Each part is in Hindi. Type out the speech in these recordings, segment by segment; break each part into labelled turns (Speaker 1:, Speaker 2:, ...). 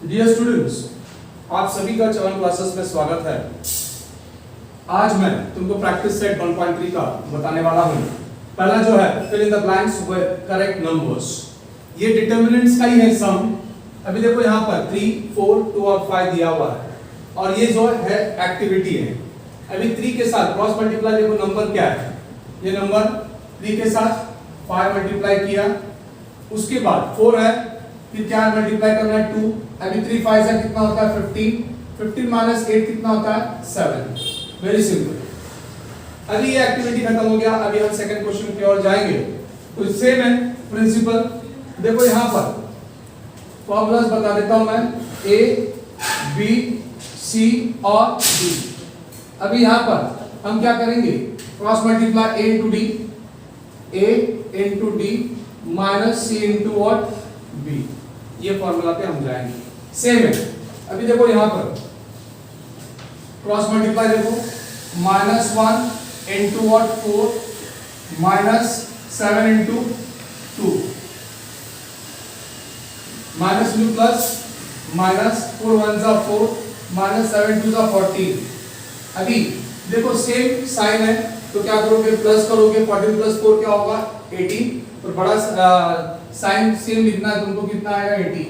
Speaker 1: डियर स्टूडेंट्स, आप सभी का चवन क्लासेस में स्वागत है। आज मैं तुमको प्रैक्टिस सेट 1.3 का बताने वाला हूँ। पहला जो है fill in the blanks with correct numbers. ये डिटरमिनेंट्स का ही है सम। अभी देखो यहाँ पर 3, 4, 2 और 5 दिया हुआ है और ये जो है एक्टिविटी है। अभी 3 के साथ क्रॉस मल्टीप्लाई, देखो नंबर क्या है, ये नंबर 3 के साथ 5 मल्टीप्लाई किया, उसके बाद 4 है, फिर क्या मल्टीप्लाई करना है 2। अभी 3 5 से कितना होता है 15, 15 माइनस 8 कितना होता है 7। Very simple. अभी ये एक्टिविटी खत्म हो गया। अभी हम सेकंड क्वेश्चन की ओर जाएंगे। तो सेम है प्रिंसिपल। देखो यहाँ पर फॉर्मूलाज बता देता हूं मैं, ए बी सी और डी। अभी यहाँ पर हम क्या करेंगे, cross multiply A into D, A into D minus C into what B. ये फॉर्मूला पे हम जाएंगे। सेम है। अभी देखो यहाँ पर क्रॉस मल्टीप्लाई, देखो -1 into what 4 minus 7 into 2 minus two plus minus 4 1 जा 4 माइनस 7 2 जा 14। अभी देखो सेम साइन है तो क्या करोगे, प्लस करोगे, 14 प्लस 4 क्या होगा 18। तो बड़ा साइन सेम लिखना है तुमको, कितना आएगा 18।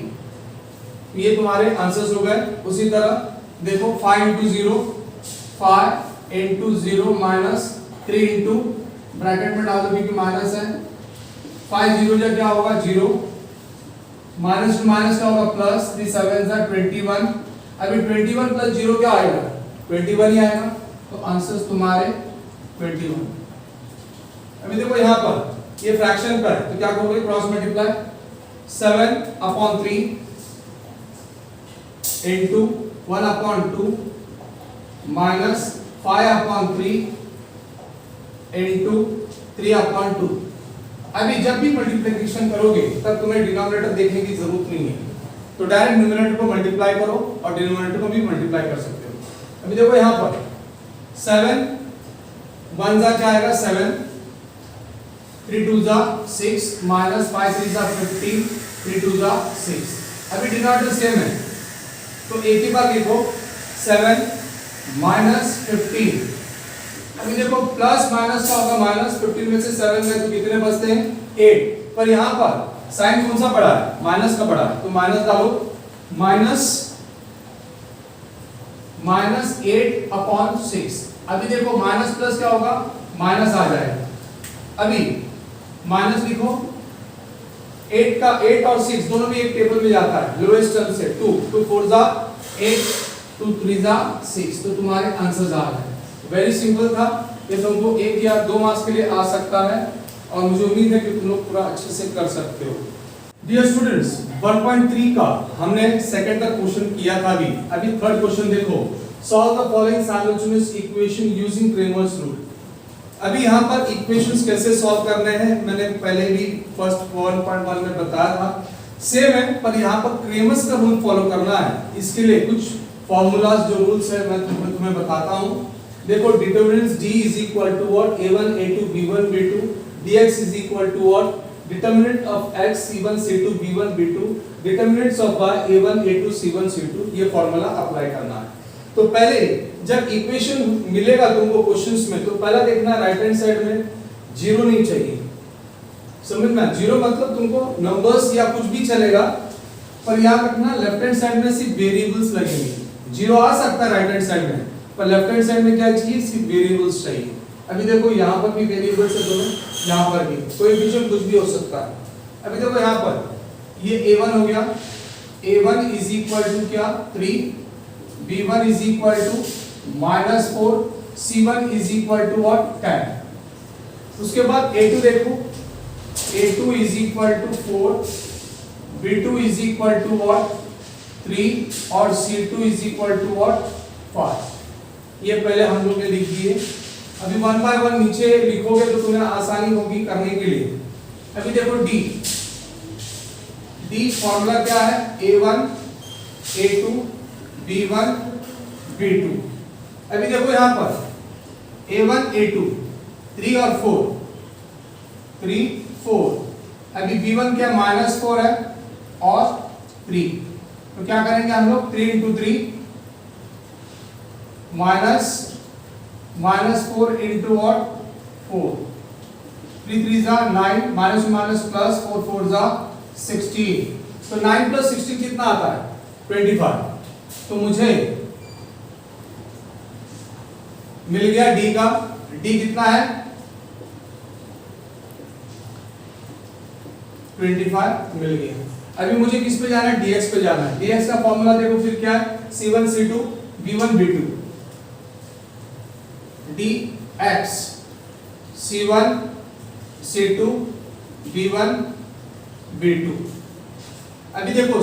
Speaker 1: ये तुम्हारे आंसर्स हो गए। उसी तरह देखो 5 into 0 5 into 0 minus 3 into bracket में डाल दो क्योंकि माइनस है, 5 0 जा क्या होगा 0, माइनस टू माइनस क्या होगा प्लस, 3 7 जा 21। अभी 21 प्लस 0 क्या आएगा 21 ही आएगा। तो आंसर्स तुम्हारे 21। अभी देखो यहाँ पर ये फ्रैक्शन पर है तो क्या करोगे, cross multiply 7/3 into 1/2 minus 5/3 into 3/2। अभी जब भी मल्टीप्लिकेशन करोगे तब तुम्हें डिनोमिनेटर देखने की जरूरत नहीं है, तो डायरेक्ट न्यूमरेटर को मल्टीप्लाई करो और डिनोमिनेटर को भी मल्टीप्लाई कर सकते हो। अभी देखो यहाँ पर 7 1 जा क्या आएगा 7, 3 2 जा 6 माइनस 5 3 जा 15, 3 2 जा 6। अभी डिनोमिनेटर सेम है तो एक ही बार लिखो 7 माइनस 15। अभी देखो प्लस माइनस का होगा माइनस, 15 में से 7 में तो कितने बचते हैं 8। पर यहाँ पर साइन कौन सा पड़ा है, माइनस का पड़ा है, तो माइनस डालो, माइनस 8/6। अभी देखो माइनस प्लस क्या होगा माइनस आ जाएगा। अभी माइनस लिखो, 8 और 6 दोनों में एक टेबल में जाता है लोएस्ट टर्म से 2 2 4 जा 8 2 3 जा 6। तो तुम्हारे आंसर्स आ गए। वेरी सिंपल था ये, तुमको 1 या 2 मार्क्स के लिए आ सकता है और मुझे उम्मीद है कि तुम लोग पूरा अच्छे से कर सकते हो। डियर स्टूडेंट्स, 1.3 का हमने सेकंड तक क्वेश्चन किया था। अभी थर्ड क्वेश्चन देखो, solve the following simultaneous equation using Cramer's rule. अभी यहाँ पर इक्वेशंस कैसे सॉल्व करने हैं मैंने पहले भी फर्स्ट 1.1 में बताया था, सेम है, पर यहाँ पर क्रेमर्स का रूल फॉलो करना है। इसके लिए कुछ फॉर्मूलाज जो रूल्स है मैं तुम्हें बताता हूँ। देखो determinants d is equal to what a1 a2 b1 b2, dx is equal to what determinant of x c1 c2 b1 b2, determinants of y a1 a2 c1 c2। ये फॉर्मूला अप्लाई करना है। तो पहले जब इक्वेशन मिलेगा तुमको क्वेश्चंस में तो पहला देखना राइट हैंड साइड में जीरो नहीं चाहिए। समझ में, जीरो मतलब तुमको नंबर्स या कुछ भी चलेगा, पर याद रखना लेफ्ट हैंड साइड में सिर्फ वेरिएबल्स लगेंगे। जीरो आ सकता है राइट हैंड साइड में, पर लेफ्ट हैंड साइड में क्या चाहिए, सिर्फ वेरिएबल्स चाहिए। अभी देखो यहाँ पर भी वेरिएबल्स है दोनों, यहाँ पर भी कोएफिशिएंट कुछ भी हो सकता है। अभी देखो यहाँ पर ये a1 हो गया, a1 इज इक्वल टू क्या 3, b1 is equal to -4, c1 is equal to what 10। उसके बाद a2 देखो, a2 is equal to 4, b2 is equal to what 3 और c2 is equal to what 5। ये पहले हम लोग ने लिख दिए। अभी 1 बाय 1 नीचे लिखोगे तो तुम्हें आसानी होगी करने के लिए। अभी देखो d फॉर्मूला क्या है, a1 a2 b1 b2। अभी देखो यहाँ पर a1 a2 3 और 4 3 4। अभी b1 क्या -4 है और 3। तो क्या करेंगे हम लोग 3 into 3 minus 4 into what 4, 3 3 जा 9, minus minus plus 4 4 जा 16, तो 9 plus 16 कितना आता है 25। तो मुझे मिल गया डी का, डी कितना है 25 मिल गया। अभी मुझे किस पे जाना है dx पे जाना है। dx का फॉर्मूला देखो फिर क्या है c1 c2 v1 v2, dx c1 c2 v1 v2। अभी देखो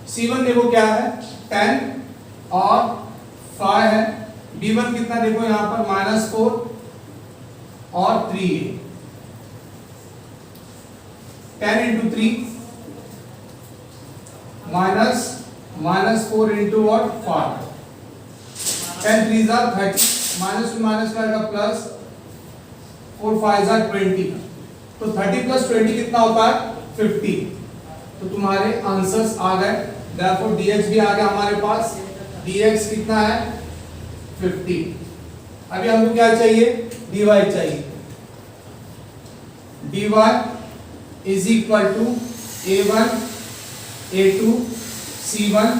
Speaker 1: c1 देखो क्या है 10 और 5 है, v1 कितना देखो यहां पर -4 और 3 है, 10 into 3 -4 into what 5, 10 3 are 30, minus two minus का प्लस 4 5 are 20, तो 30 plus 20 कितना होता है 50। तो तुम्हारे आंसर्स आ गए, therefore dx भी आ गया हमारे पास, dx कितना है 50। अभी हमको क्या चाहिए dy चाहिए, dy is equal to a1 a2 c1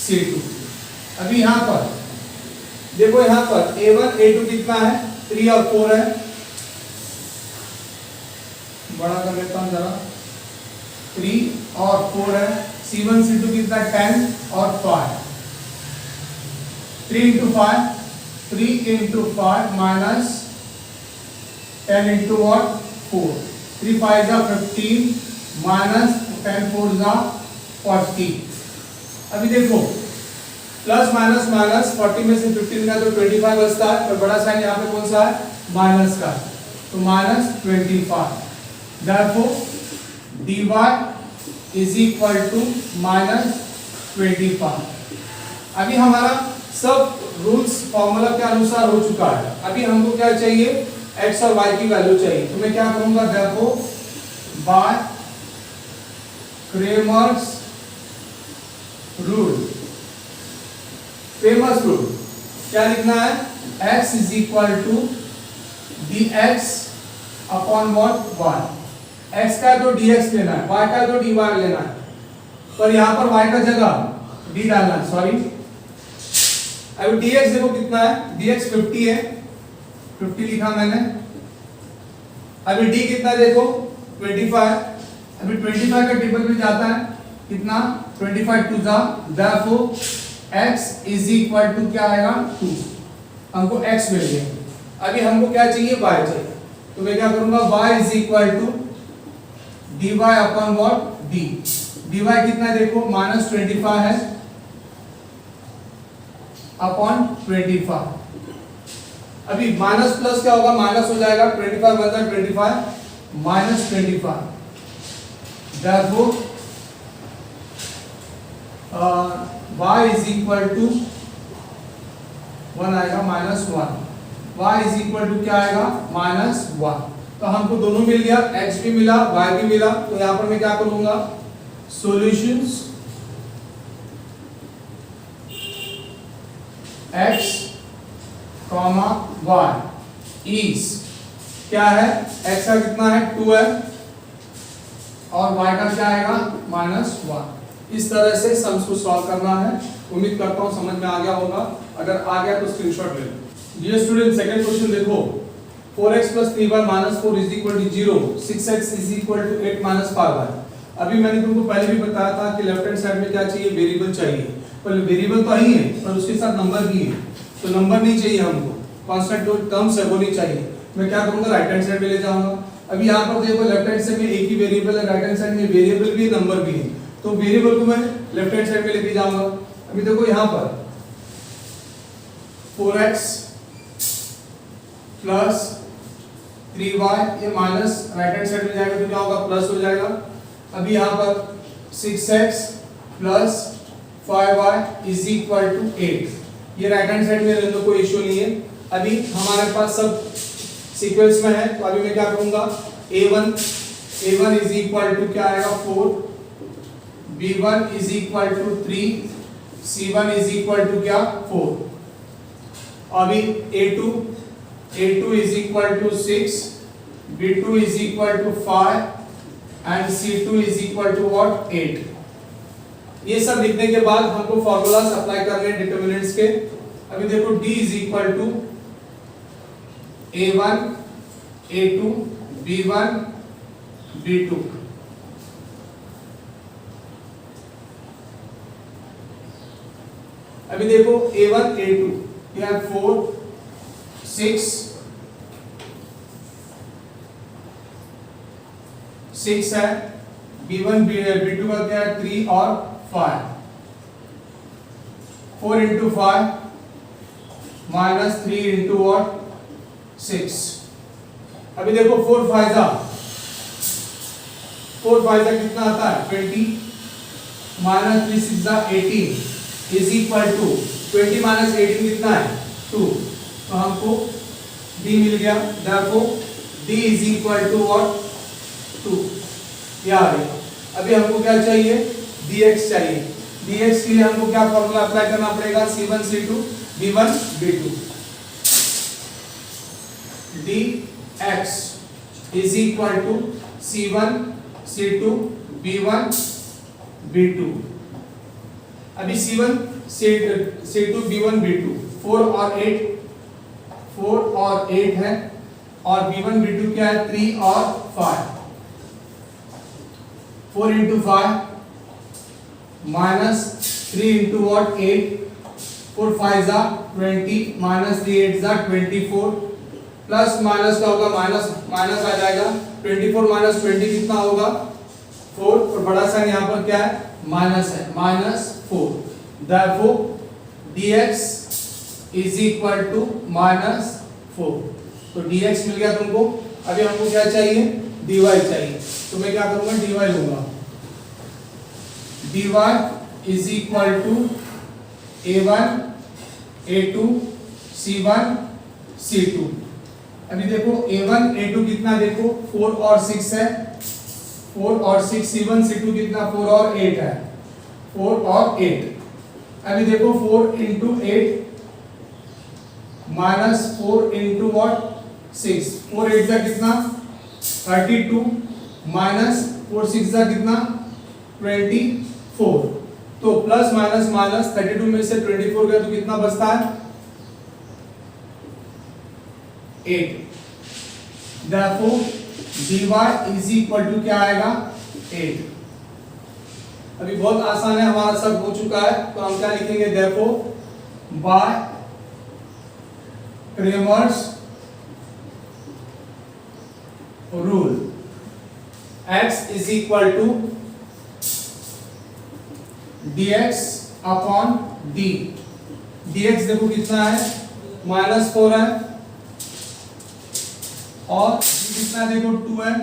Speaker 1: c2। अभी यहां पर देखो, यहां पर a1 a2 कितना है 3 और 4 है, बड़ा कर लेता हूं जरा, 3 और 4 है, c1 c2 कितना 10 और 5, 3 into 5 3 into 5 minus 10 into what 4, 3 5 जा 15 minus 10 4 जा 40। अभी देखो प्लस माइनस माइनस 40 में से 15 का तो 25 बचता है, तो बड़ा साइन यहाँ पे कौन सा है माइनस का, तो -25। therefore dy is equal to -25। अभी हमारा सब रूल्स फॉर्मूला के अनुसार हो चुका है। अभी हमको क्या चाहिए x और y की वैल्यू चाहिए, तो मैं क्या करूंगा therefore by Cramer's rule, famous rule क्या लिखना है, x is equal to dx upon what 1, x का तो dx लेना है, y का तो dy लेना है, पर यहाँ पर y का जगह d डालना है, सॉरी। अब dx देखो कितना है, dx 50 है, 50 लिखा मैंने। अभी d कितना देखो 25, अभी 25 का टेबल में जाता है कितना 25 2 जा, therefore x is equal to क्या आएगा 2, हमको x मिल गया। अभी हमको क्या चाहिए y चाहिए, तो मैं क्या करूंगा y is equal to dy upon what d, dy कितना देखो -25 है अपॉन 25। अभी माइनस प्लस क्या होगा माइनस हो जाएगा, 25 बचा 25 -25, therefore y is equal to 1 आएगा -1, y is equal to क्या आएगा -1। तो हमको दोनों मिल गया, x भी मिला y भी मिला। तो यहाँ पर मैं क्या करूंगा सॉल्यूशंस x y इज क्या है, x का कितना है 2 है और y का क्या आएगा -1। इस तरह से सम्स को सॉल्व करना है। उम्मीद करता हूं समझ में आ गया होगा, अगर आ गया तो स्क्रीनशॉट ले लो। डियर स्टूडेंट सेकंड क्वेश्चन देखो, 4x + 3y - 4 = 0, 6x = 8 - 5y। अभी मैंने तुमको पहले भी बताया था कि लेफ्ट हैंड साइड में क्या चाहिए वेरिएबल चाहिए, पर वेरिएबल तो ही है पर उसके साथ नंबर भी है, तो नंबर नहीं चाहिए हमको, कांस्टेंट जो टर्म्स है वो नहीं चाहिए। मैं क्या करूंगा राइट हैंड साइड में ले जाऊंगा। अभी यहाँ पर देखो लेफ्ट हैंड साइड में एक ही वेरिएबल है, राइट हैंड साइड में वेरिएबल भी है नंबर भी है, तो वेरिएबल को मैं लेफ्ट हैंड साइड में लेके जाऊंगा। अभी देखो यहाँ पर 4x + 3y, ये माइनस राइट हैंड साइड में जाएगा तो क्या होगा प्लस हो जाएगा। अभी यहाँ पर 6x + 5y = 8, ये राइट हैंड साइड में रहने कोई इश्यू नहीं है। अभी हमारे पास सब सीक्वेंस में है, तो अभी मैं क्या करूंगा a1 A1 is equal to क्या आएगा 4, B1 is equal to 3, C1 is equal to क्या 4। अभी A2 is equal to 6, B2 is equal to 5 and C2 is equal to what 8। ये सब लिखने के बाद हमको फॉर्मूलास अप्लाई करने हैं डिटरमिनेंट्स के। अभी देखो D is equal to A1 A2 B1 B2। अभी देखो A1 A2 ये है 4 6 है, B1 B2 का क्या है 3 और 5। 4 into 5 minus 3 into what 6। अभी देखो 4 5 कितना आता है 20 minus 3 6 18 is equal to 20 minus 18 कितना है 2। तो हमको D मिल गया, therefore D is equal to what 2। ये आ गया। अभी हमको क्या चाहिए dx चाहिए। dx के लिए हमको क्या फॉर्मूला अप्लाई करना पड़ेगा C1 C2 B1 B2। dx is equal to C1 C2 B1 B2। अभी C1 C2 B1 B2 4 और 8 है और B1 B2 क्या है 3 और 5। 4 into 5 minus 3 into what 8, 4 5 जा 20 minus 3 8 जा 24 प्लस माइनस का होगा माइनस आ जाएगा 24 minus 20 कितना होगा 4 और बड़ा साइन यहाँ पर क्या है माइनस है -4। therefore dx is equal to -4। तो dx मिल गया तुमको। अभी हमको क्या चाहिए dy चाहिए, तो मैं क्या करूंगा dy लूंगा। dy is equal to a1 a2 c1 c2। अभी देखो a1 a2 कितना देखो 4 और 6 है, 4 और 6 c1 c2 कितना 4 और 8 है, 4 और 8। अभी देखो 4 into 8 minus 4 into what 6, 4 8 का कितना 32 minus 4 6 का कितना 24। तो प्लस माइनस माइनस 32 में से 24 गया तो कितना बचता है 8। therefore dy is equal to क्या आएगा 8। अभी बहुत आसान है, हमारा सब हो चुका है, तो हम क्या लिखेंगे therefore by Cramer's rule x is equal to dx upon d। dx देखो कितना है -4 है और d कितना देखो 2 है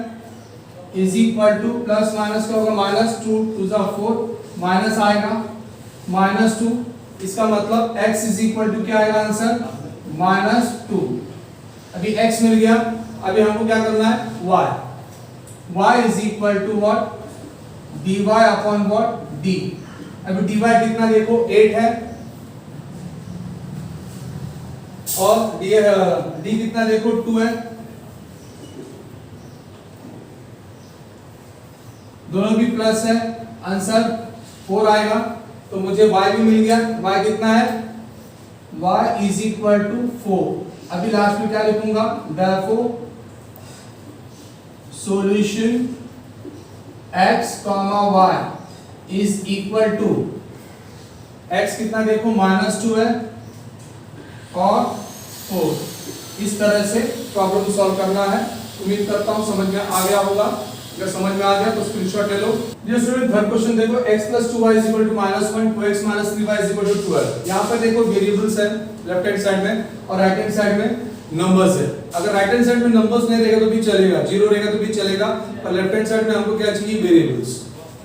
Speaker 1: is equal two plus minus का होगा -2 2 जा 4 माइनस आएगा -2। इसका मतलब x इज इक्वल टू क्या आएगा आंसर -2। अभी x मिल गया, अभी हमको क्या करना है y is equal to what dy upon what d। अभी dy कितना देखो 8 है और d कितना देखो 2 है, दोनों भी प्लस है, आंसर 4 आएगा। तो मुझे y भी मिल गया, y कितना है y इज इक्वल टू 4। अभी लास्ट में क्या लिखूंगा therefore solution x, y is equal to x कितना देखो -2 है और 4। इस तरह से प्रॉब्लम सॉल्व करना है। उम्मीद करता हूं समझ में आ गया होगा। अगर समझ में आ गया तो स्क्रीनशॉट ले लो। डियर स्टूडेंट थर्ड क्वेश्चन देखो x + 2y = -1 2x - 3y = 12। यहां पर देखो वेरिएबल्स है लेफ्ट हैंड साइड में और राइट हैंड साइड में नंबर्स है। अगर राइट हैंड साइड में नंबर्स नहीं रहेगा तो भी चलेगा, जीरो रहेगा तो भी चलेगा, पर लेफ्ट हैंड साइड में हमको क्या चाहिए वेरिएबल्स।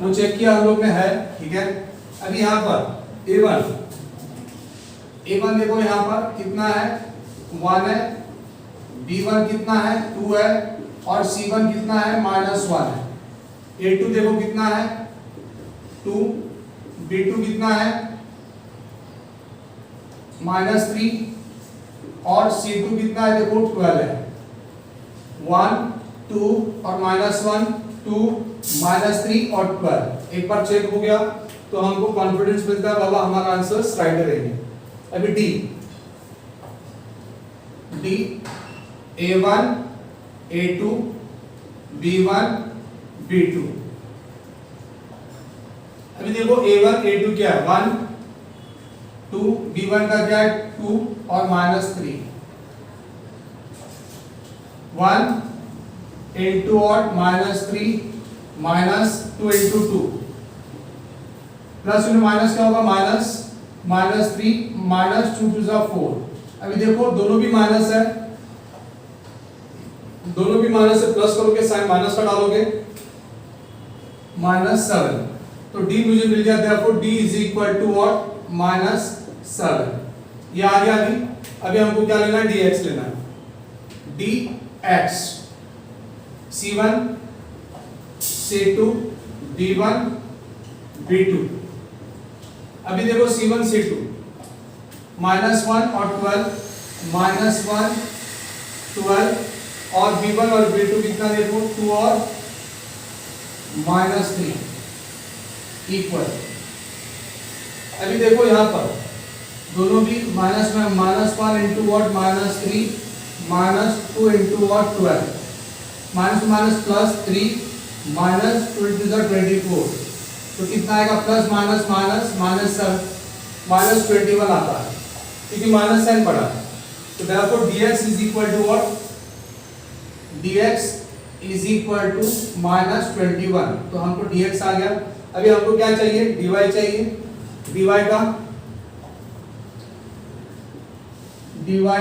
Speaker 1: वो चेक किया हम लोग ने है, ठीक है। अभी यहां पर a1 देखो यहां पर कितना है 1 है, b1 कितना है 2 है और c1 कितना है -1 है। A2 देखो कितना है 2, B2 कितना है -3 और C2 कितना है देखो 12 है। 1 2 और -1 2 -3 और 12 एक बार चेक हो गया तो हमको कॉन्फिडेंस मिलता है बाबा हमारा आंसर राइट रहेंगे। अभी D A1 A2 B1 B2। अभी देखो A1 A2 क्या है 1 2, B1 का क्या है 2 और -3। 1 into और -3 -2 into 2 प्लस में माइनस क्या होगा -3 -2 2 जा 4। अभी देखो दोनों भी माइनस है, दोनों भी माइनस है, प्लस करोगे साइन माइनस का डालोगे -7। तो D मुझे मिल गया therefore D is equal to what -7। ये आ गया। अभी हमको क्या लेना है dx लेना है। dx c1 c2 b1 b2। अभी देखो c1 c2 -1 और 12 -1 12 और b1 और b2 कितना देखो 2 और -3 इक्वल। अभी देखो यहाँ पर दोनों भी माइनस में -1 into what -3 -2 into what 12 minus +3 -2 × 24 तो कितना आएगा प्लस माइनस माइनस -21 आता है क्योंकि माइनस साइन पड़ा है। तो therefore dx is equal to what dx is equal to -21। तो हमको dx आ गया। अभी हमको क्या चाहिए dy चाहिए। dy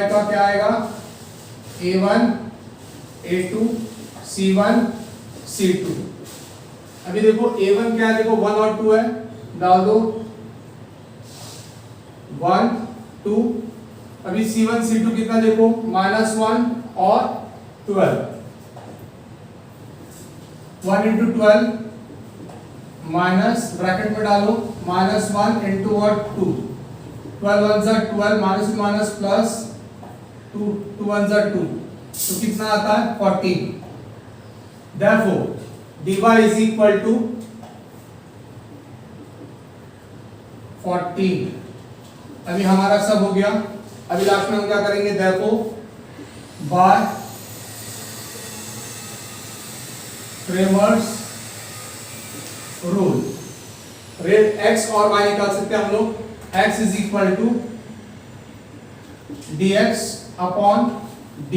Speaker 1: का क्या आएगा a1 a2 c1 c2। अभी देखो a1 क्या है देखो 1 और 2 है, डाल दो 1 2। अभी c1 c2 कितना देखो -1 और 12 1 into 12 माइनस ब्रैकेट में डालो -1 into what 2 12 1 जा 12 माइनस प्लस 2 1 जा 2 तो कितना आता है 14। therefore dy is equal to 14। अभी हमारा सब हो गया। अभी लास्ट में हम क्या करेंगे therefore by Cramer's rule rate x और y निकाल सकते हैं हम लोग। x is equal to dx upon d।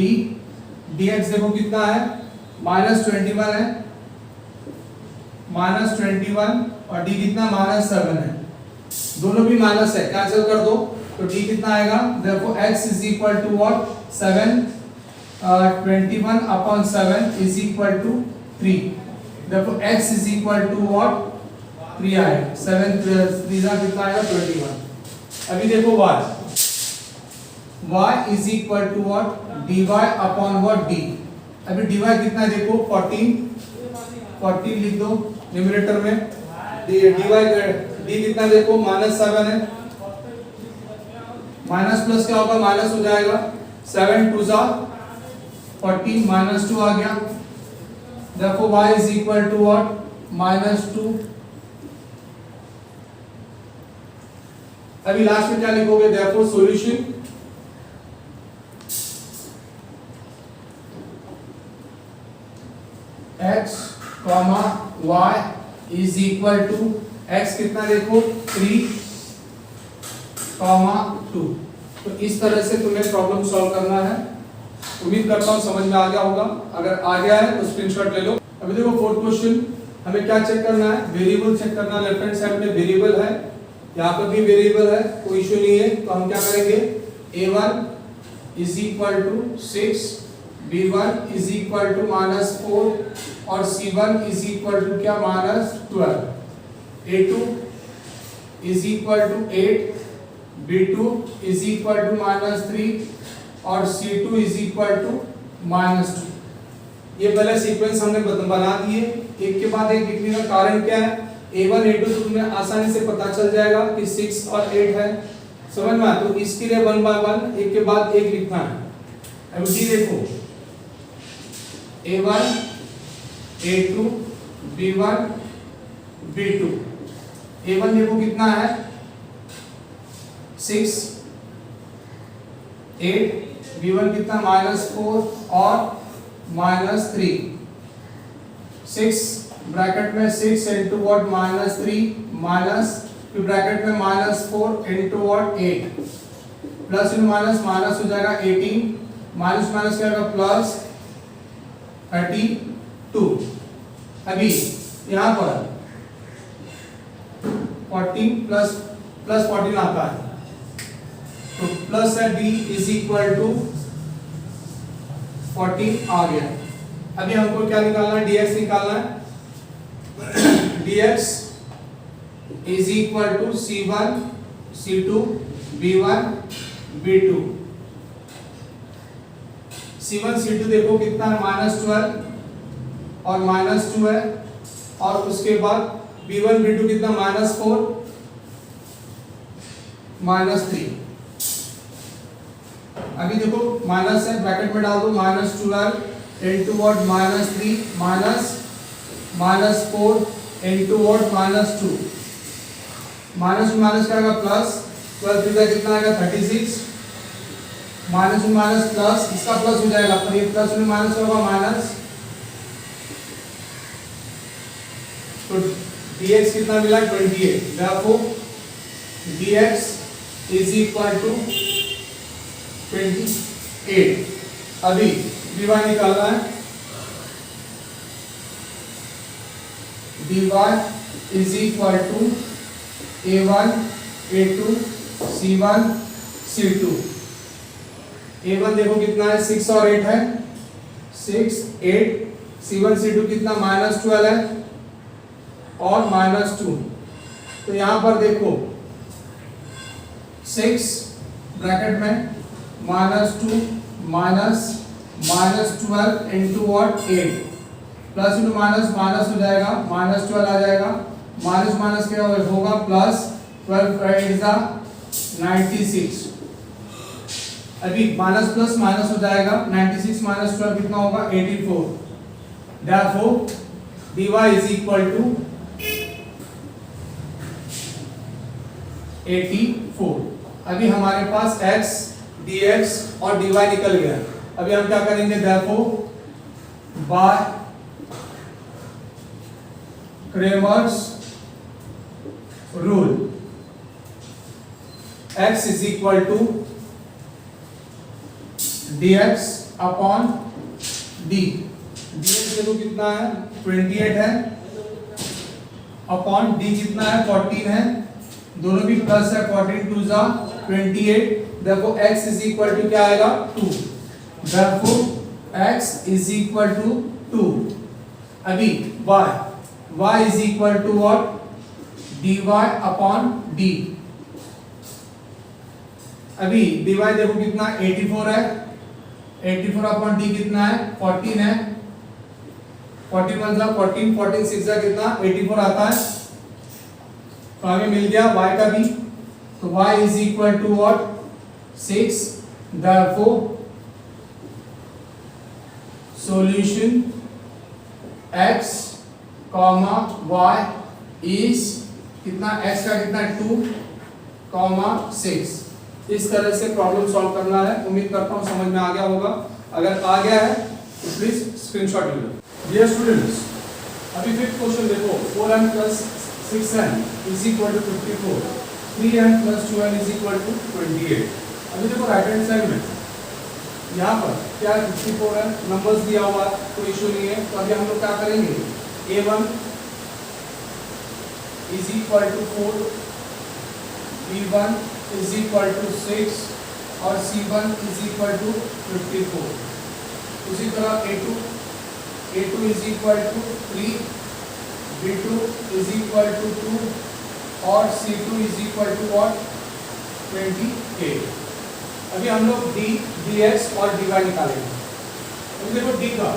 Speaker 1: dx देखो कितना है -21 है -21 और d कितना -7 है, दोनों भी माइनस है, कैंसिल कर दो तो d कितना आएगा therefore x is equal to what 7 21 upon 7 is equal to 3। therefore x is equal to what 3 आएगा। 7 3 जा कितना आएगा 21। अभी देखो y is equal to what dy upon what d। अभी dy कितना है देखो 14 लिख दो न्यूमरेटर में। dy d कितना देखो -7 है, माइनस प्लस क्या होगा माइनस हो जाएगा 7 2 जा 14 -2 आ गया। therefore y is equal to what -2। अभी लास्ट में क्या लिखोगे therefore solution x, y is equal to x कितना देखो 3, 2। तो इस तरह से तुम्हें प्रॉब्लम सॉल्व करना है। उम्मीद करता हूँ समझ में आ गया होगा। अगर आ गया है तो स्क्रीनशॉट ले लो। अभी देखो फोर्थ क्वेश्चन हमें क्या चेक करना है वेरिएबल चेक करना है। लेफ्ट हैंड साइड में वेरिएबल है, यहाँ पर भी वेरिएबल है, कोई इशू नहीं है। तो हम क्या करेंगे a1 is equal to 6 b1 is equal to -4 और c1 is equal to क्या -12 a2 is equal to 8 b2 is equal to -3 और c2 is equal to -2। ये पहले सीक्वेंस हमने बना दिए, एक के बाद एक लिखने का कारण क्या है, A1 A2 तो तुम्हें आसानी से पता चल जाएगा कि 6 और 8 है, समझ में आया। तो इसके लिए 1 बाय 1 एक के बाद एक लिखना है। अब डी देखो, A1 A2 B1 B2, A1 देखो कितना है 6 8, B1 कितना -4 और -3, 6 ब्रैकेट में 6 इंटू वॉट -3 माइनस फिर ब्रैकेट में -4 into what 8 plus in minus minus हो जाएगा 18 माइनस माइनस क्या होगा प्लस 32। अभी यहाँ पर 14 प्लस 14 आता है तो प्लस है d इज इक्वल टू 14 आ गया। अभी हमको क्या निकालना है, dx निकालना है। dx is equal to c1 c2 b1 b2, c1 c2 देखो कितना है -12 और -2 है, और उसके बाद b1 b2 कितना -4 -3। अभी देखो माइनस है, ब्रैकेट में डाल दो -12 into what -3 -4 into what -2, minus में माइनस क्या आएगा प्लस 12 का कितना आएगा 36, माइनस में माइनस प्लस, इसका प्लस हो जाएगा पर ये प्लस में माइनस होगा माइनस, तो dx कितना मिला 28, therefore dx is equal to 28। अभी dy निकालना है, dy is equal to a1 a2 c1 c2, a1 देखो कितना है 6 और 8 है 6 8, c1 c2 कितना -12 है और -2। तो यहां पर देखो 6 ब्रैकेट में -2 -12 into what 8 plus into minus minus हो जाएगा -12 आ जाएगा, माइनस माइनस क्या होगा प्लस 12 इज 96। अभी माइनस प्लस माइनस हो जाएगा 96 माइनस 12 कितना होगा 84, therefore dy is equal to 84। अभी हमारे पास x dx और dy निकल गया। अभी हम क्या करेंगे, therefore by Cramer's rule x is equal to dx upon d, dx देखो कितना है 28 है अपॉन d कितना है 14 है, दोनों भी प्लस है 14 2 जा 28, therefore x is equal to क्या आएगा 2, therefore x is equal to 2। अभी y is equal to what, dy upon d। अभी dy देखो कितना 84 है, 84 अपॉन d कितना है 14 है, 14 1 जा 14 14 6 जा कितना 84 आता है, तो हमें मिल गया y का भी, तो y is equal to what 6, therefore solution x comma y is कितना x का कितना 2 कॉमा 6। इस तरह से प्रॉब्लम सॉल्व करना है। उम्मीद करता हूँ समझ में आ गया होगा, अगर आ गया है तो प्लीज स्क्रीनशॉट ले लो। डियर स्टूडेंट्स, अभी फिफ्थ क्वेश्चन देखो, 4n plus 6n is equal to 54, 3n plus 2n is equal to 28। अभी देखो राइट हैंड साइड में यहाँ पर क्या 54 है, नंबर्स दिया हुआ कोई इशू नहीं है, तो अभी हम लोग क्या करेंगे, a1 is equal to 4, b1 is equal to 6 और c1 is equal to 54। उसी तरह a2 is equal to 3, b2 is equal to 2 और c2 is equal to what 28। अभी हम लोग d dx और dy निकालेंगे। तो देखो d का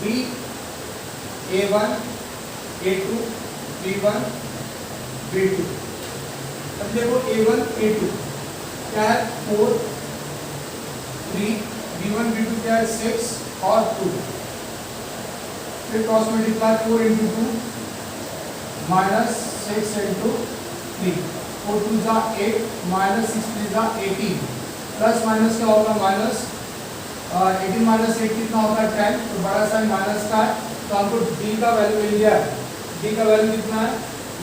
Speaker 1: B A1 A2 B1 B2। अब देखो A1 A2 क्या है 4 3, B1 B2 क्या है 6 और 2। फिर cross multiply 4 into 2 minus 6 into 3, 4 2 जा 8 माइनस 6 3 जा 18, प्लस माइनस क्या होगा माइनस 18 माइनस 8 कितना होगा 10, तो बड़ा साइन माइनस का है, तो हमको d का वैल्यू मिल गया। d का वैल्यू कितना है,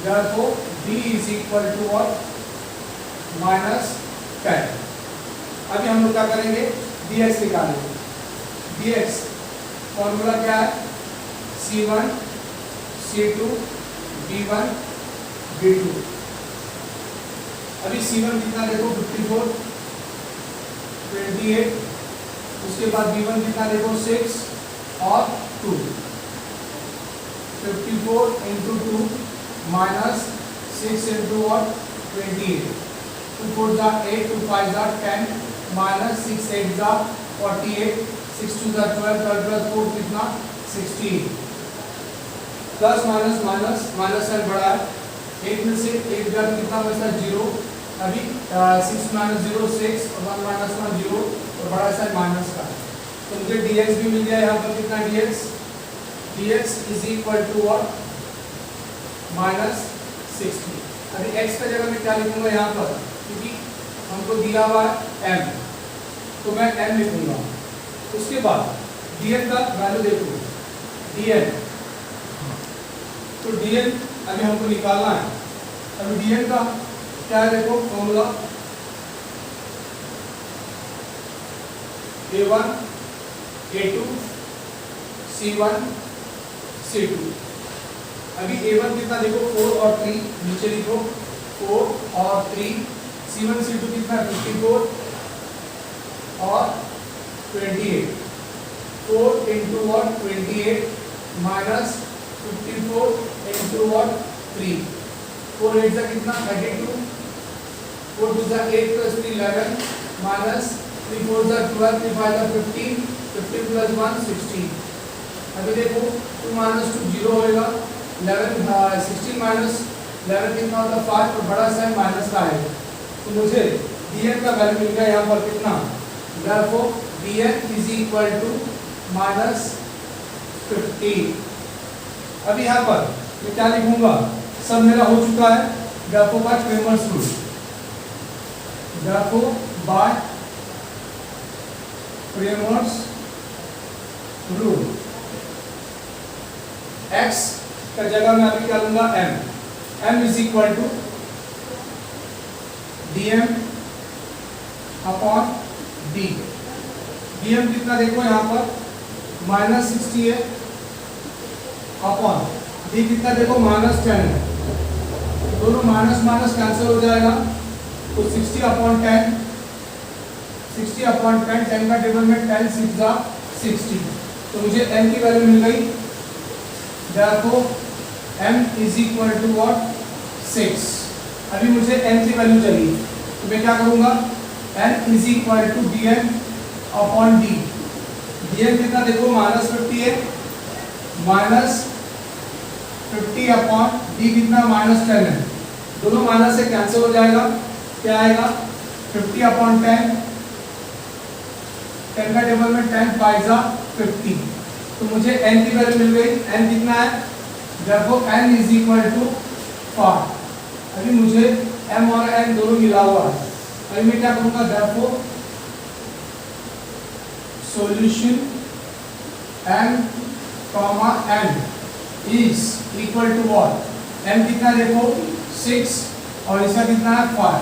Speaker 1: therefore d is equal to what -10। अभी हम लोग क्या करेंगे, dx निकालेंगे। dx फॉर्मूला क्या है, c1 c2 b1 b2। अभी c1 कितना देखो 54 28, उसके बाद b1 कितना देखो 6 और 2, 54 इंटू 2 माइनस 6 इंटू और 28, 2 4 जा 8, 2 5 जा 10 माइनस 6 8 जा 48, 6 2 जा 12, 12 प्लस 4 कितना 16, plus minus minus minus sign बड़ा है, 1 में से 1 जा कितना बचता 0। अभी 6 माइनस 0 6 और 1 माइनस 1 0 और बड़ा साइन माइनस का, तो मुझे dx भी मिल गया। यहाँ पर कितना dx, dx is equal to what -60। अभी x का जगह मैं क्या लिखूंगा यहाँ पर, क्योंकि हमको दिया हुआ है m, तो मैं m लिखूंगा। उसके बाद dn का वैल्यू देखो, dn, तो dn अभी हमको निकालना है। अभी dn का क्या है देखो formula, a1 a2 c1 c2। अभी a1 कितना देखो 4 और 3, नीचे लिखो 4 और 3, c1 c2 कितना 54 और 28, 4 इंटू और 28 माइनस 54 इंटू और 3, 4 8 जा कितना 32, 4 2 जा 8 प्लस 3 11 माइनस 3 4 जा 12, 3 5 जा 15, 15 प्लस 1 16। अभी देखो 2 माइनस 2 0 होएगा, 11 16 माइनस 11 कितना होता है 5, और बड़ा साइन माइनस का है, तो मुझे dn का वैल्यू मिल गया यहाँ पर कितना, therefore dn is equal to -15। अभी यहाँ पर मैं क्या लिखूंगा, सब मेरा हो चुका है, therefore by Cramer's rule, therefore by Cramer's rule x का जगह मैं अभी क्या लूंगा m, m is equal to dm upon d। dm कितना देखो यहाँ पर -60 है, अपॉन d कितना देखो -10 है, दोनों माइनस माइनस कैंसिल हो जाएगा, तो 60 अपॉन 10, 60 अपॉन 10, 10 का टेबल में 10 6 जा 60, तो मुझे m की वैल्यू मिल गई। therefore m is equal to what 6। अभी मुझे m की वैल्यू चाहिए, तो मैं क्या करूंगा, m is equal to dn upon d। dn कितना देखो -50 है, -50 अपॉन d कितना -10 है, दोनों माइनस से कैंसिल हो जाएगा, क्या आएगा 50 अपॉन 10, 10 का टेबल में 10 5 जा 50, तो मुझे n की वैल्यू मिल गई। n कितना है, therefore n is equal to 5। अभी मुझे m और n दोनों मिला हुआ है, अभी मैं क्या करूंगा, therefore solution m comma n is equal to what, m कितना देखो 6 और इसका कितना है 5।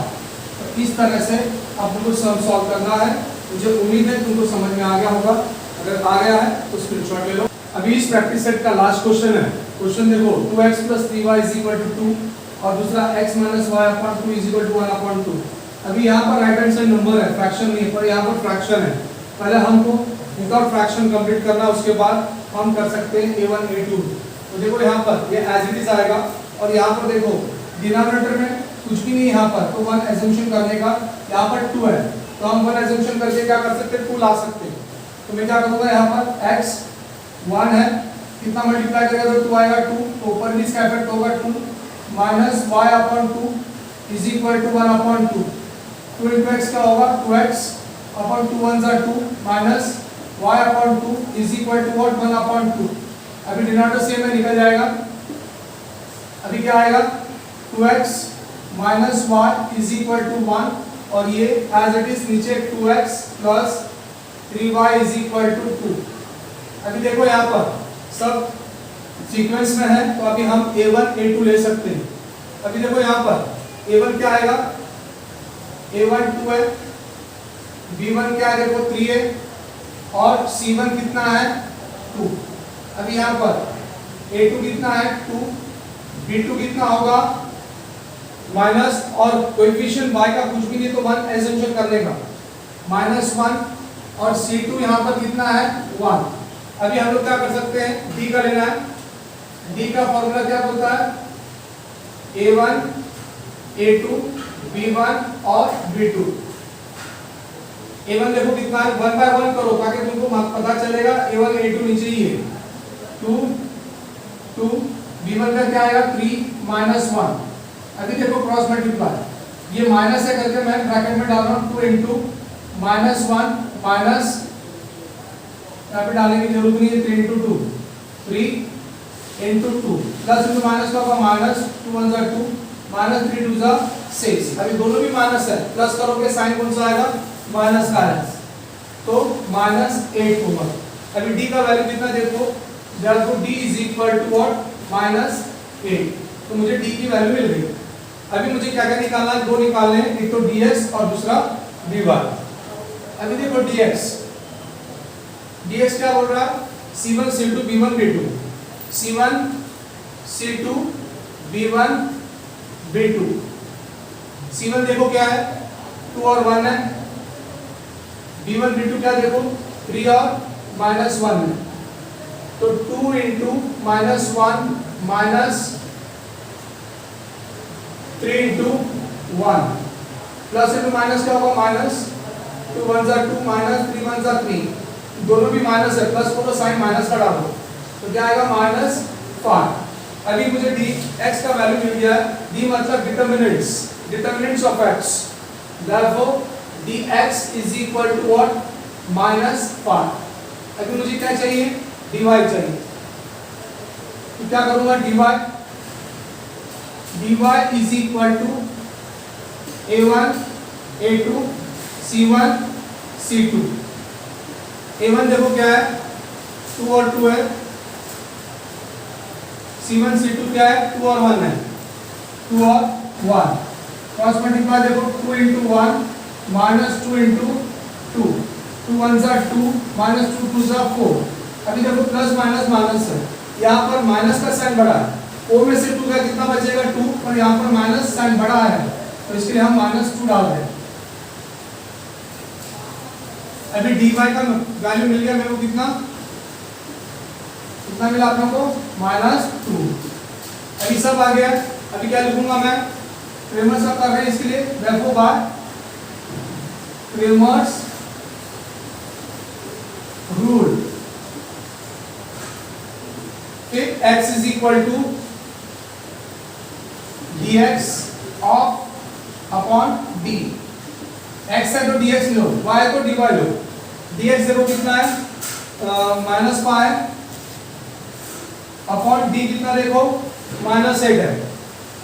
Speaker 1: तो इस तरह से आप लोगों को सम सॉल्व करना है। मुझे उम्मीद है तुमको समझ में आ गया होगा, अगर आ गया है तो स्क्रीनशॉट ले लो। अभी इस प्रैक्टिस सेट का लास्ट क्वेश्चन है। क्वेश्चन देखो 2x + 3y = 2 और दूसरा x - y / 2 = 1/2। अभी यहाँ पर राइट हैंड साइड नंबर है, फ्रैक्शन नहीं है, पर यहाँ पर फ्रैक्शन है। पहले हमको विदाउट फ्रैक्शन कंप्लीट करना, उसके बाद हम कर सकते हैं a1 a2। तो देखो यहाँ पर ये एज इट इज आएगा, और यहाँ पर देखो डिनोमिनेटर में कुछ भी नहीं यहाँ पर, तो 1 एजम्पशन करने का, यहाँ पर 2 है तो हम 1 एजम्पशन करके क्या कर सकते हैं 2 ला सकते हैं। तो मैं क्या करूँगा यहाँ पर x 1 है, कितना मल्टीप्लाई करेगा तो 2 आएगा 2, तो ऊपर भी इसका इफेक्ट होगा 2 minus Y upon 2 is equal to 1 upon 2, 2 into X क्या होगा 2x अपॉन 2 1 जा 2 minus Y upon 2 is equal to what 1 upon 2। अभी डिनोमिनेटर सेम है, निकल जाएगा। अभी क्या आएगा 2x minus Y is equal to 1 और ये एज इट इज नीचे 2x plus 3y is equal to 2। अभी देखो यहाँ पर सब सीक्वेंस में है तो अभी हम a1 a2 ले सकते हैं। अभी देखो यहाँ पर a1 क्या आएगा a1 2 है, b1 क्या है देखो 3 है और c1 कितना है 2। अभी यहाँ पर a2 कितना है 2, b2 कितना होगा माइनस और कोएफिशिएंट y का कुछ भी नहीं तो 1 एज्यूम करने का -1 और c2 यहाँ पर कितना है 1। अभी हम लोग क्या कर सकते हैं d का लेना है। d का फॉर्मूला क्या बोलता है a1 a2 b1 और b2। a1 देखो कितना है 1 बाय 1 करो ताकि तुमको पता चलेगा a1 a2 नीचे ही है 2 2 b1 का क्या आएगा 3 -1। अभी देखो क्रॉस मल्टीप्लाई ये माइनस है करके मैं ब्रैकेट में डाल रहा हूँ 2 इंटू -1 माइनस यहाँ पे डालने की जरूरत नहीं है 3 into 2 3 into 2 plus into minus का होगा माइनस 2 1 जा 2 माइनस 3 2 जा 6। अभी दोनों भी माइनस है, प्लस करोगे साइन कौन सा आएगा माइनस का है तो -8 होगा। अभी d का वैल्यू कितना देखो therefore d is equal to what -8, तो मुझे d की वैल्यू मिल गई। अभी मुझे क्या क्या निकालना है, दो निकालने हैं, एक तो dx और दूसरा dy। अभी देखो dx क्या बोल रहा है c1 c2 b1 b2 c1 c2 b1 b2। c1 देखो क्या है 2 और 1 है, b1 b2 क्या देखो 3 और -1 है, तो 2 into -1 minus 3 into 1 plus into minus क्या होगा माइनस 2 1 जा 2 माइनस 3 1 जा 3, दोनों भी माइनस है, प्लस को तो साइन माइनस का डालो तो क्या आएगा -5। अभी मुझे d x का वैल्यू मिल गया है, d मतलब determinants of x, therefore dx is equal to what -5। अभी मुझे क्या चाहिए dy चाहिए, तो क्या करूंगा dy is equal to a1 a2 c1 c2। a1 देखो क्या है 2 और 2 है, c1 c2 क्या है 2 और 1 है, 2 और 1 क्रॉस मल्टीप्लाई देखो 2 इंटू 1 माइनस 2 इंटू 2 2 1 जा 2 माइनस 2 2 जा 4। अभी देखो प्लस माइनस माइनस है, यहाँ पर माइनस का साइन बड़ा है, ओ में से 2 का कितना बचेगा 2 और यहाँ पर माइनस साइन बड़ा है तो इसलिए हम -2 डाल रहे हैं। अभी dy का वैल्यू मिल गया मेरे को कितना मिला आप लोगों को -2। अभी सब आ गया। अभी क्या लिखूंगा मैं क्रेमर्स का कर रहे हैं इसके लिए therefore by क्रेमर्स रूल फिर x is equal to dx of upon d। x है तो dx लो, y है तो dy लो। dx देखो कितना है -5 अपॉन d कितना देखो -8 है।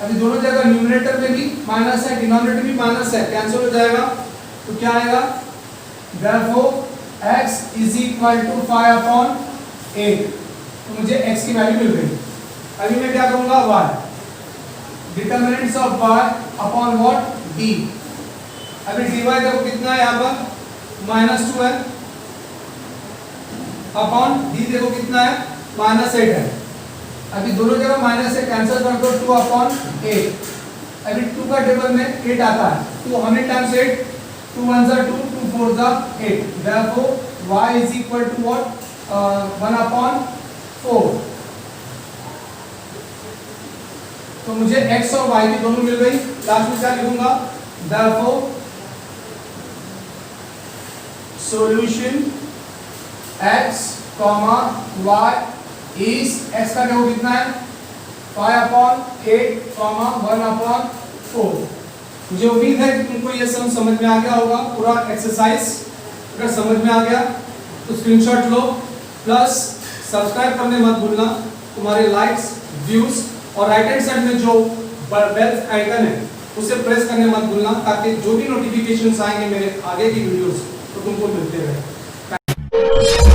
Speaker 1: अभी दोनों जगह न्यूमरेटर में भी माइनस है, डिनोमिनेटर भी माइनस है, कैंसिल हो जाएगा तो क्या आएगा therefore x is equal to 5 upon 8, तो मुझे x की वैल्यू मिल गई। अभी मैं क्या करूंगा y determinants of y upon what d। अभी dy देखो कितना है यहाँ पर -2 है अपॉन d देखो कितना है -8 है। अभी दोनों जगह माइनस है, कैंसिल कर दो 2 अपॉन 8। अभी 2 का टेबल में 8 आता है, 2 how many times 8 2 1 जा 2 2 4 जा 8, therefore y is equal to what 1 upon 4। तो मुझे x और y की दोनों मिल गई। लास्ट में क्या लिखूंगा therefore solution x comma y is x का वैल्यू कितना है 5/8 कॉमा 1/4। मुझे उम्मीद है कि तुमको ये सब समझ में आ गया होगा पूरा एक्सरसाइज। अगर समझ में आ गया तो स्क्रीनशॉट लो, प्लस सब्सक्राइब करने मत भूलना। तुम्हारे लाइक्स, व्यूज और राइट हैंड साइड में जो बेल आइकन है उसे प्रेस करने मत भूलना, ताकि जो भी नोटिफिकेशंस आएंगे मेरे आगे की वीडियोस तो तुमको मिलते रहे।